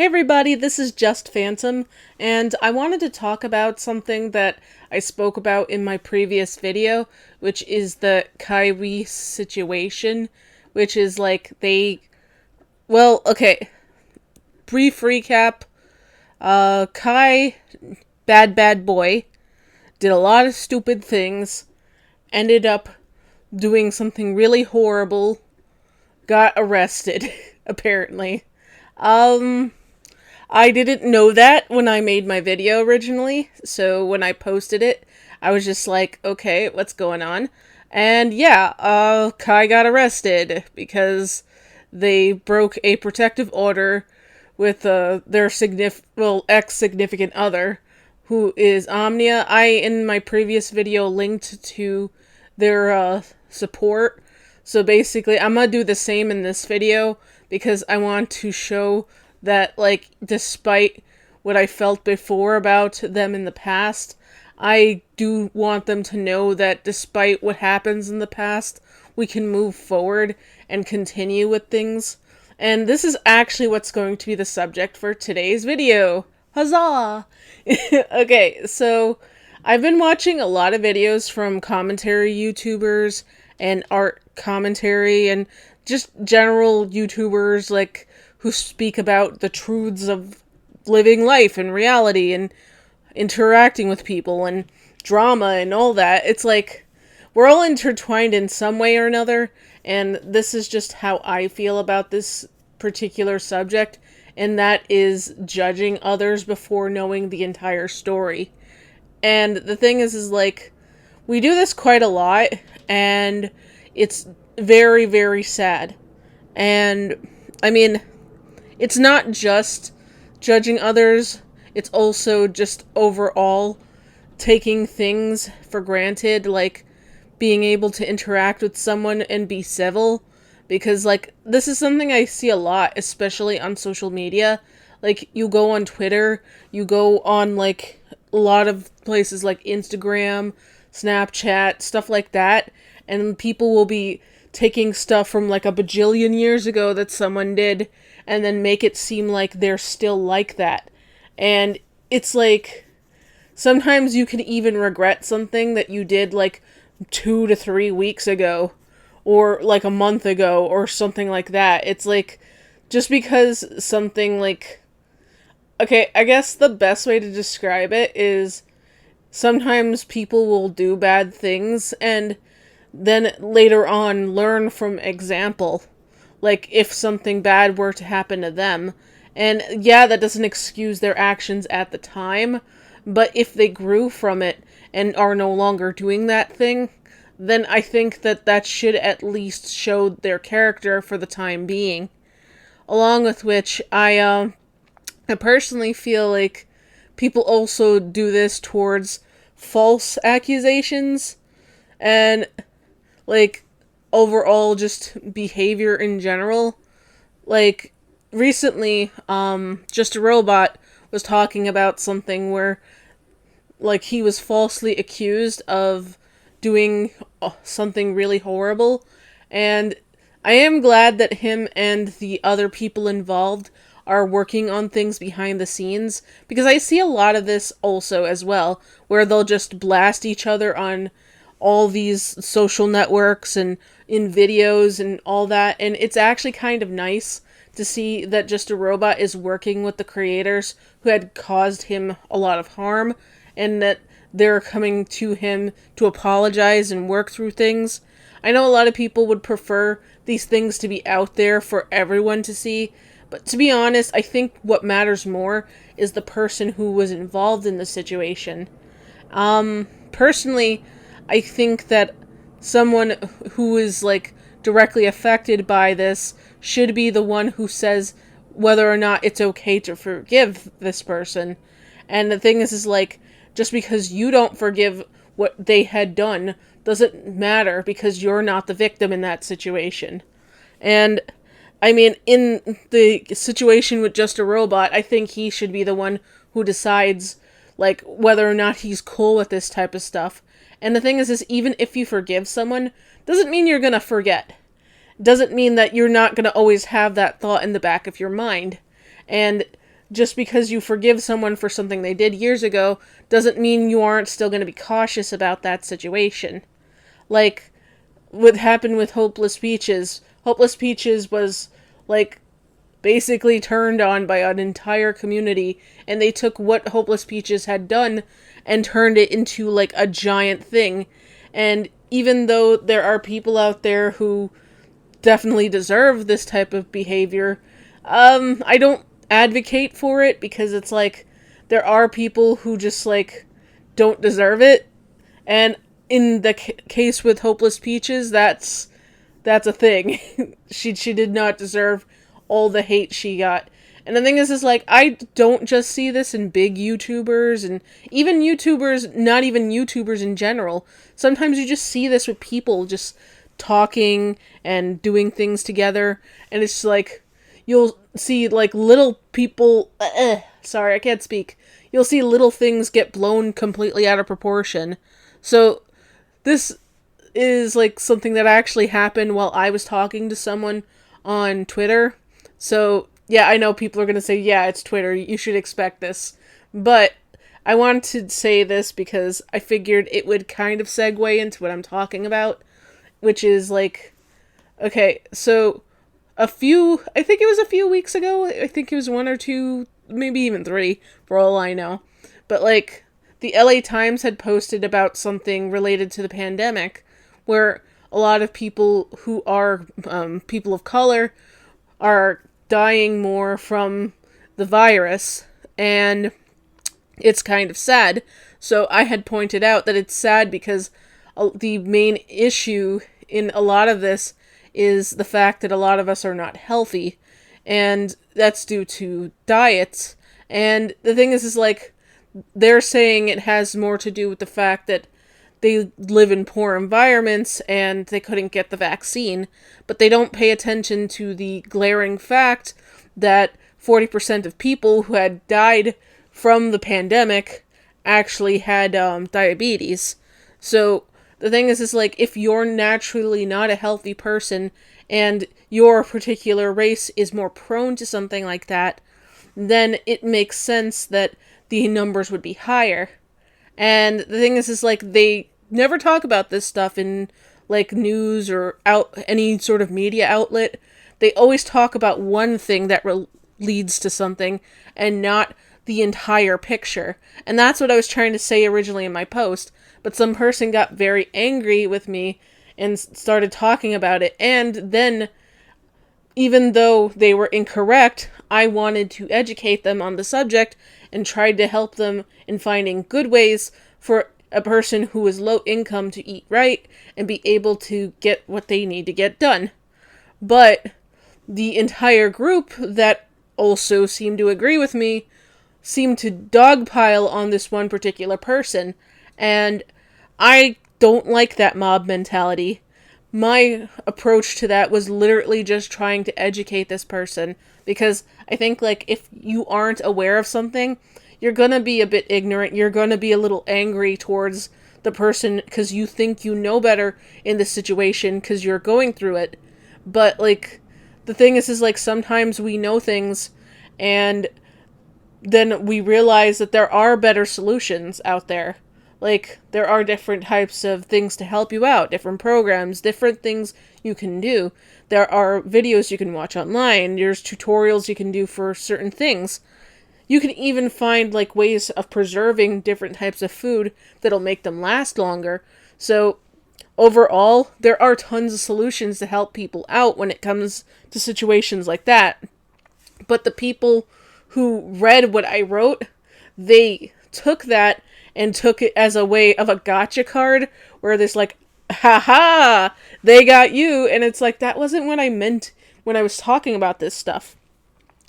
Hey everybody, this is Just Phantom, and I wanted to talk about something that I spoke about in my previous video, which is the Kyrie situation, which is like okay, brief recap, Kai, bad boy, did a lot of stupid things, ended up doing something really horrible, got arrested, apparently. Um, I didn't know that when I made my video originally, so when I posted it, I was just like, okay, what's going on? And yeah, Kai got arrested because they broke a protective order with their ex-significant other, who is Omnia. I, in my previous video, linked to their support. So basically, I'm gonna do the same in this video because I want to show that, like, despite what I felt before about them in the past, I do want them to know that despite what happens in the past, we can move forward and continue with things. And this is actually what's going to be the subject for today's video. Huzzah! Okay, so I've been watching a lot of videos from commentary YouTubers and art commentary and just general YouTubers like who speak about the truths of living life and reality and interacting with people and drama and all that. It's like we're all intertwined in some way or another, and this is just how I feel about this particular subject, and that is judging others before knowing the entire story. And the thing is like, we do this quite a lot, and it's very, very sad. And, I mean, it's not just judging others, it's also just overall taking things for granted, like being able to interact with someone and be civil. Because, like, this is something I see a lot, especially on social media. Like, you go on Twitter, you go on, like, a lot of places like Instagram, Snapchat, stuff like that, and people will be taking stuff from, like, a bajillion years ago that someone did, and then make it seem like they're still like that. And it's like, sometimes you can even regret something that you did, like, 2 to 3 weeks ago, or like a month ago, or something like that. It's like, just because something like, okay, I guess the best way to describe it is sometimes people will do bad things and then later on learn from example. Like, if something bad were to happen to them. And yeah, that doesn't excuse their actions at the time, but if they grew from it and are no longer doing that thing, then I think that that should at least show their character for the time being. Along with which, I personally feel like people also do this towards false accusations and, like, overall just behavior in general. Like, recently, Just a Robot was talking about something where, like, he was falsely accused of doing something really horrible, and I am glad that him and the other people involved are working on things behind the scenes, because I see a lot of this also as well, where they'll just blast each other on all these social networks and in videos and all that, and it's actually kind of nice to see that Just a Robot is working with the creators who had caused him a lot of harm, and that they're coming to him to apologize and work through things. I know a lot of people would prefer these things to be out there for everyone to see, but to be honest, I think what matters more is the person who was involved in the situation. Personally, I think that someone who is, like, directly affected by this should be the one who says whether or not it's okay to forgive this person. And the thing is like, just because you don't forgive what they had done doesn't matter, because you're not the victim in that situation. And, I mean, in the situation with Just a Robot, I think he should be the one who decides, like, whether or not he's cool with this type of stuff. And the thing is even if you forgive someone, doesn't mean you're gonna forget. Doesn't mean that you're not gonna always have that thought in the back of your mind. And just because you forgive someone for something they did years ago doesn't mean you aren't still going to be cautious about that situation. Like, what happened with Hopeless Peaches. Hopeless Peaches was, like, basically turned on by an entire community, and they took what Hopeless Peaches had done and turned it into, like, a giant thing. And even though there are people out there who definitely deserve this type of behavior, I don't advocate for it, because it's like, there are people who just, like, don't deserve it. And in the case with Hopeless Peaches, that's a thing. she did not deserve all the hate she got. And the thing is like, I don't just see this in big YouTubers, and even YouTubers, not even YouTubers in general. Sometimes you just see this with people just talking and doing things together, and it's like, you'll see, like, little people, sorry, I can't speak. You'll see little things get blown completely out of proportion. So, this is, like, something that actually happened while I was talking to someone on Twitter. So, yeah, I know people are going to say, yeah, it's Twitter, you should expect this. But I wanted to say this because I figured it would kind of segue into what I'm talking about, which is, like, okay, so I think it was a few weeks ago, I think it was 1 or 2, maybe even 3, for all I know. But, like, the LA Times had posted about something related to the pandemic, where a lot of people who are people of color are dying more from the virus, and it's kind of sad. So I had pointed out that it's sad because the main issue in a lot of this is the fact that a lot of us are not healthy, and that's due to diets. And the thing is like, they're saying it has more to do with the fact that they live in poor environments and they couldn't get the vaccine, but they don't pay attention to the glaring fact that 40% of people who had died from the pandemic actually had diabetes. So the thing is like, if you're naturally not a healthy person and your particular race is more prone to something like that, then it makes sense that the numbers would be higher. And the thing is like, they never talk about this stuff in, like, news or any sort of media outlet. They always talk about one thing that leads to something, and not the entire picture. And that's what I was trying to say originally in my post, but some person got very angry with me and started talking about it, and then, even though they were incorrect, I wanted to educate them on the subject and tried to help them in finding good ways for a person who is low income to eat right and be able to get what they need to get done. But the entire group that also seemed to agree with me seemed to dogpile on this one particular person, and I don't like that mob mentality. My approach to that was literally just trying to educate this person, because I think, like, if you aren't aware of something, you're gonna be a bit ignorant, you're gonna be a little angry towards the person because you think you know better in this situation because you're going through it. But, like, the thing is like, sometimes we know things and then we realize that there are better solutions out there. Like, there are different types of things to help you out, different programs, different things you can do. There are videos you can watch online, there's tutorials you can do for certain things. You can even find, like, ways of preserving different types of food that'll make them last longer. So, overall, there are tons of solutions to help people out when it comes to situations like that. But the people who read what I wrote, they took that and took it as a way of a gotcha card, where there's like, haha, they got you, and it's like, that wasn't what I meant when I was talking about this stuff.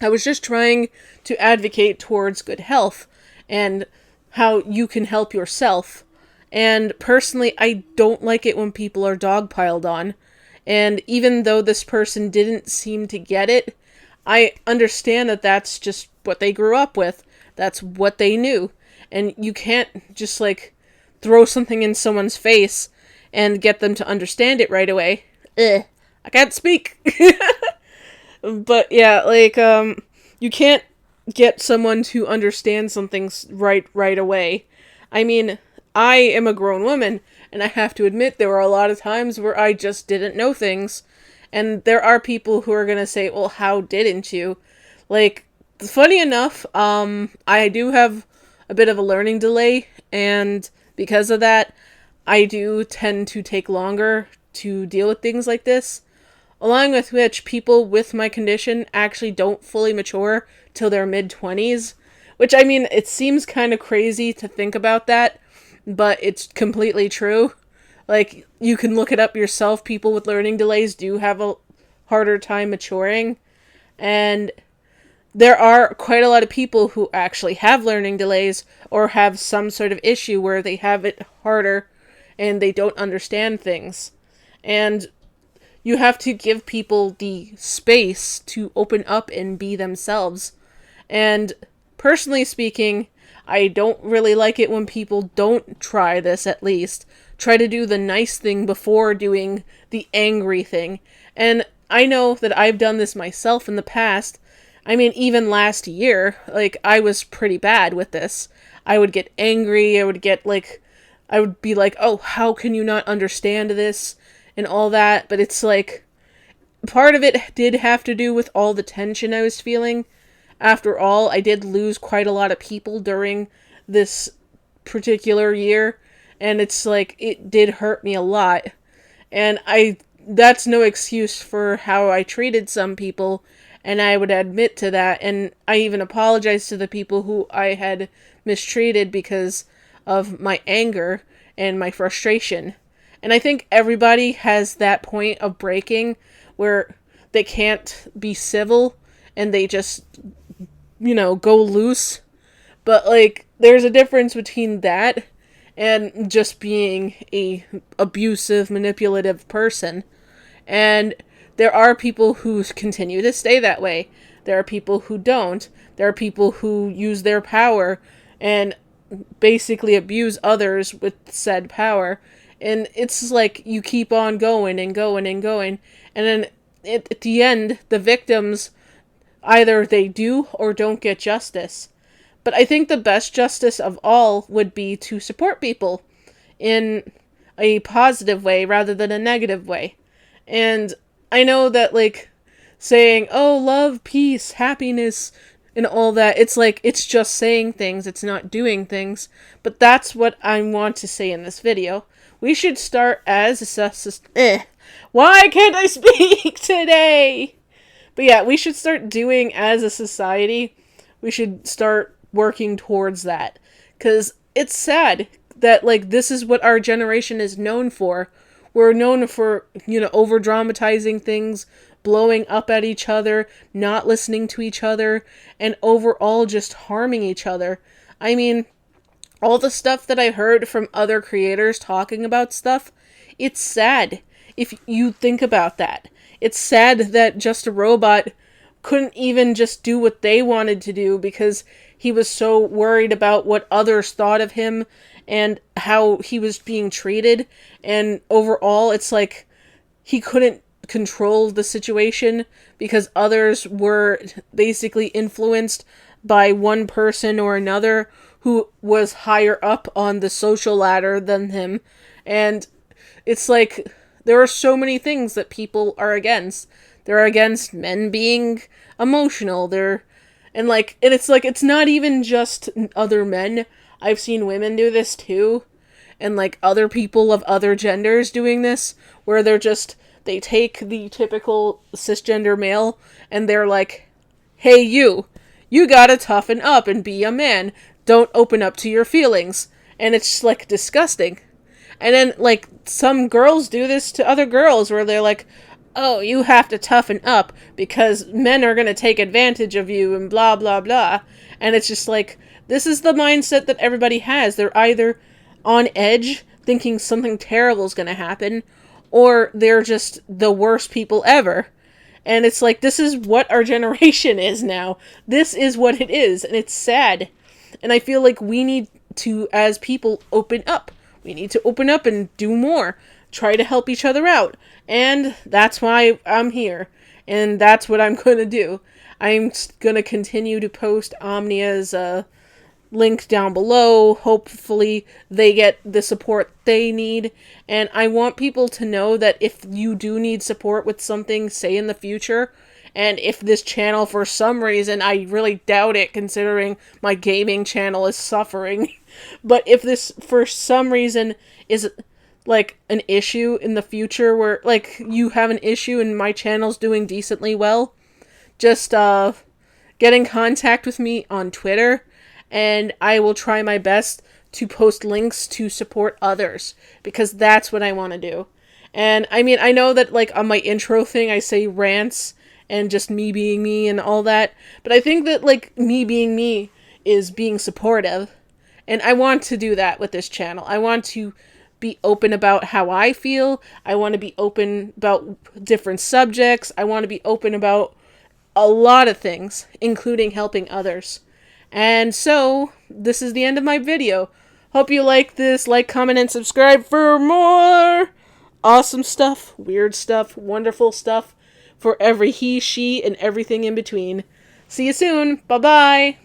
I was just trying to advocate towards good health, and how you can help yourself. And personally, I don't like it when people are dogpiled on, and even though this person didn't seem to get it, I understand that that's just what they grew up with, that's what they knew. And you can't just, like, throw something in someone's face and get them to understand it right away. I can't speak. But yeah, like, you can't get someone to understand something right away. I mean, I am a grown woman, and I have to admit there were a lot of times where I just didn't know things. And there are people who are gonna say, well, how didn't you? Like, funny enough, I do have a bit of a learning delay, and because of that, I do tend to take longer to deal with things like this. Along with which, people with my condition actually don't fully mature till their mid-20s. Which, I mean, it seems kind of crazy to think about that, but it's completely true. Like, you can look it up yourself. People with learning delays do have a harder time maturing. And there are quite a lot of people who actually have learning delays or have some sort of issue where they have it harder and they don't understand things. And you have to give people the space to open up and be themselves. And personally speaking, I don't really like it when people don't try this, at least. Try to do the nice thing before doing the angry thing. And I know that I've done this myself in the past. I mean, even last year, like, I was pretty bad with this. I would get angry, I would be like, oh, how can you not understand this? And all that, but it's like, part of it did have to do with all the tension I was feeling. After all, I did lose quite a lot of people during this particular year, and it's like, it did hurt me a lot. And that's no excuse for how I treated some people, and I would admit to that, and I even apologized to the people who I had mistreated because of my anger and my frustration. And I think everybody has that point of breaking where they can't be civil and they just, go loose. But, like, there's a difference between that and just being a abusive, manipulative person. And there are people who continue to stay that way. There are people who don't. There are people who use their power and basically abuse others with said power. And it's like you keep on going and going and going. And then at the end, the victims, either they do or don't get justice. But I think the best justice of all would be to support people in a positive way rather than a negative way. And I know that, like, saying, oh, love, peace, happiness, and all that, it's like, it's just saying things, it's not doing things. But that's what I want to say in this video. We should start as Why can't I speak today? But yeah, we should start doing as a society. We should start working towards that. Because it's sad that, like, this is what our generation is known for. We're known for, over dramatizing things, blowing up at each other, not listening to each other, and overall just harming each other. I mean, all the stuff that I heard from other creators talking about stuff, it's sad if you think about that. It's sad that Just a Robot couldn't even just do what they wanted to do because he was so worried about what others thought of him and how he was being treated. And overall, it's like he couldn't control the situation because others were basically influenced by one person or another who was higher up on the social ladder than him. And it's like, there are so many things that people are against. They're against men being emotional. And it's like, it's not even just other men. I've seen women do this too. And, like, other people of other genders doing this, where they take the typical cisgender male and they're like, hey, you gotta toughen up and be a man. Don't open up to your feelings. And it's just, like, disgusting. And then, like, some girls do this to other girls where they're like, oh, you have to toughen up because men are going to take advantage of you and blah, blah, blah. And it's just like, this is the mindset that everybody has. They're either on edge thinking something terrible is going to happen, or they're just the worst people ever. And it's like, this is what our generation is now. This is what it is, and it's sad. And I feel like we need to, as people, open up. We need to open up and do more. Try to help each other out. And that's why I'm here. And that's what I'm going to do. I'm going to continue to post Omnia's link down below. Hopefully they get the support they need. And I want people to know that if you do need support with something, say in the future, and if this channel for some reason, I really doubt it considering my gaming channel is suffering, but if this for some reason is like an issue in the future where like you have an issue and my channel's doing decently well, just get in contact with me on Twitter, and I will try my best to post links to support others, because that's what I want to do. And I mean, I know that like on my intro thing I say rants and just me being me and all that, but I think that like me being me is being supportive. And I want to do that with this channel. I want to be open about how I feel. I want to be open about different subjects. I want to be open about a lot of things, including helping others. And so, this is the end of my video. Hope you like this. Like, comment, and subscribe for more awesome stuff, weird stuff, wonderful stuff for every he, she, and everything in between. See you soon. Bye-bye.